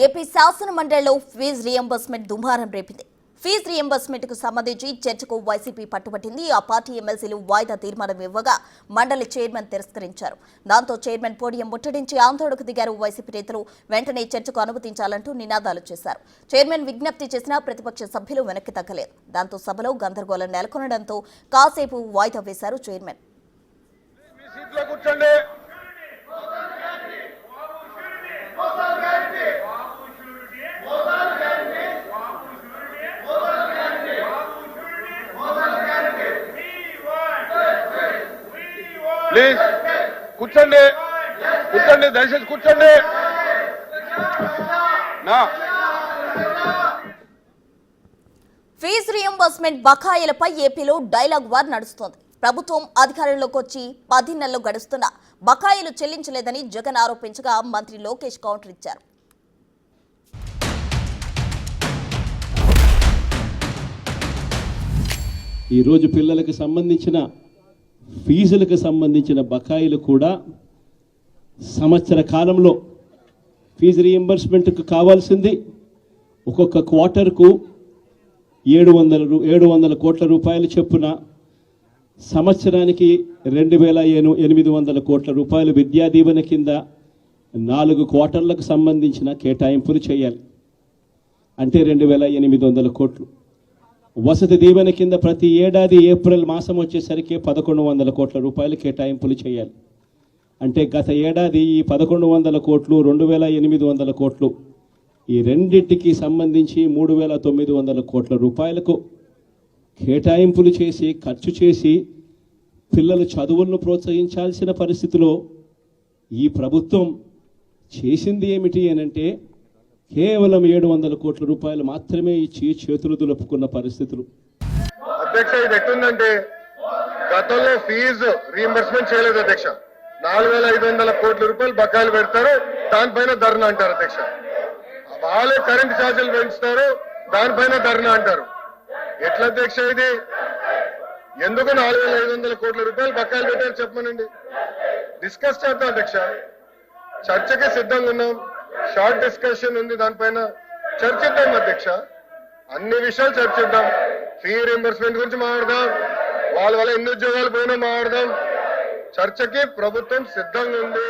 AP శాసన మండలిలో fee reimbursement దుమారం రేపింది. ఫీజు రియంబర్స్మెంట్ కు సంబంధించి చర్చకు వైసీపీ పట్టుబట్టింది. ఆ పార్టీ ఎమ్మెల్సీలు వాయిదా తీర్మానం ఇవ్వగా మండలి చైర్మన్ తిరస్కరించారు. దాంతో చైర్మన్ పోడియం ముట్టడించి ఆందోళనకు దిగారు వైసీపీ నేతలు. వెంటనే చర్చకు అనుమతించాలంటూ నినాదాలు చేశారు. చైర్మన్ విజ్ఞప్తి చేసినా ప్రతిపక్ష సభ్యులు వెనక్కి తగ్గలేదు. దాంతో సభలో గందరగోళం నెలకొనడంతో కాసేపు వాయిదా వేశారు చైర్మన్. ప్లీజ్ కూర్చోండి, కూర్చోండి, దయచేసి కూర్చోండి. ఫీజు రియంబర్స్మెంట్ బకాయిలపై ఏపీలో డైలాగ్ వార్ నడుస్తోంది. ప్రభుత్వం అధికారంలోకి వచ్చి 10 నెలలు గడుస్తున్నా బకాయిలు చెల్లించలేదని జగన్ ఆరోపించగా మంత్రి లోకేష్ కౌంటర్ ఇచ్చారు. ఈరోజు పిల్లలకు సంబంధించిన ఫీజులకు సంబంధించిన బకాయిలు కూడా సంవత్సర కాలంలో ఫీజు రీయింబర్స్మెంట్కు కావాల్సింది ఒక్కొక్క క్వార్టర్కు 700 కోట్ల రూపాయలు చొప్పున, సంవత్సరానికి 2800 కోట్ల రూపాయలు విద్యా దీవెన కింద 4 క్వార్టర్లకు సంబంధించిన కేటాయింపులు చేయాలి. అంటే 2800 కోట్లు. వసతి దీవెన కింద ప్రతి ఏడాది ఏప్రిల్ మాసం వచ్చేసరికి 1100 కోట్ల రూపాయలు కేటాయింపులు చేయాలి. అంటే గత ఏడాది ఈ 1100 కోట్లు 2800 కోట్లు ఈ రెండింటికి సంబంధించి 3900 కోట్ల రూపాయలకు కేటాయింపులు చేసి ఖర్చు చేసి పిల్లల చదువులను ప్రోత్సహించాల్సిన పరిస్థితిలో ఈ ప్రభుత్వం చేసింది ఏమిటి అనంటే కేవలం 700 కోట్ల రూపాయలు మాత్రమే ఇచ్చి చేతులు దులుపుకున్న పరిస్థితులు. అధ్యక్ష, ఇది ఎట్టుందంటే గతంలో ఫీజు రీఎంబర్స్మెంట్ చేయలేదు అధ్యక్ష. 4500 కోట్ల రూపాయలు బకాయిలు పెడతారు, దానిపైన ధర్నా అంటారు అధ్యక్ష. వాళ్ళే కరెంట్ ఛార్జీలు పెంచుతారు, దానిపైన ధర్నా అంటారు. ఎట్లా అధ్యక్ష ఇది? ఎందుకు 4500 కోట్ల రూపాయలు బకాయిలు పెట్టారు చెప్పమనండి. డిస్కస్ చేద్దాం అధ్యక్ష. చర్చకి సిద్ధంగా ఉన్నాం. షార్ట్ డిస్కషన్ ఉంది, దానిపైన చర్చిద్దాం అధ్యక్ష. అన్ని విషయాలు చర్చిద్దాం. ఫీ రీఎంబర్స్మెంట్ గురించి మాట్లాడదాం, వాళ్ళ వల్ల ఎన్ని ఉద్యోగాలు పోయినా మాట్లాడదాం. చర్చకి ప్రభుత్వం సిద్ధంగా ఉంది.